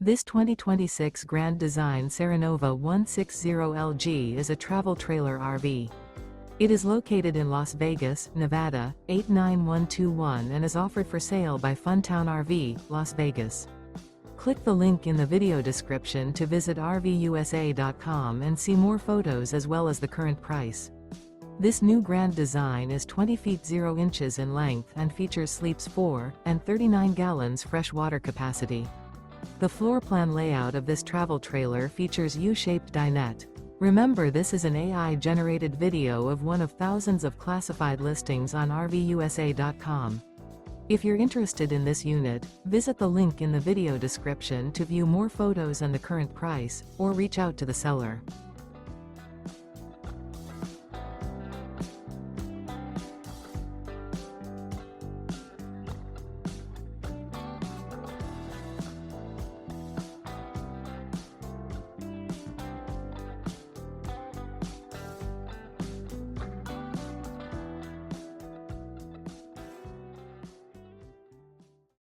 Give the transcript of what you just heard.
This 2026 Grand Design Serenova 160LG is a travel trailer RV. It is located in Las Vegas, Nevada, 89121 and is offered for sale by Funtown RV, Las Vegas. Click the link in the video description to visit RVUSA.com and see more photos as well as the current price. This new Grand Design is 20 feet 0 inches in length and features sleeps 4 and 39 gallons fresh water capacity. The floor plan layout of this travel trailer features U-Shaped Dinette. Remember, this is an AI-generated video of one of thousands of classified listings on RVUSA.com. If you're interested in this unit, visit the link in the video description to view more photos and the current price, or reach out to the seller.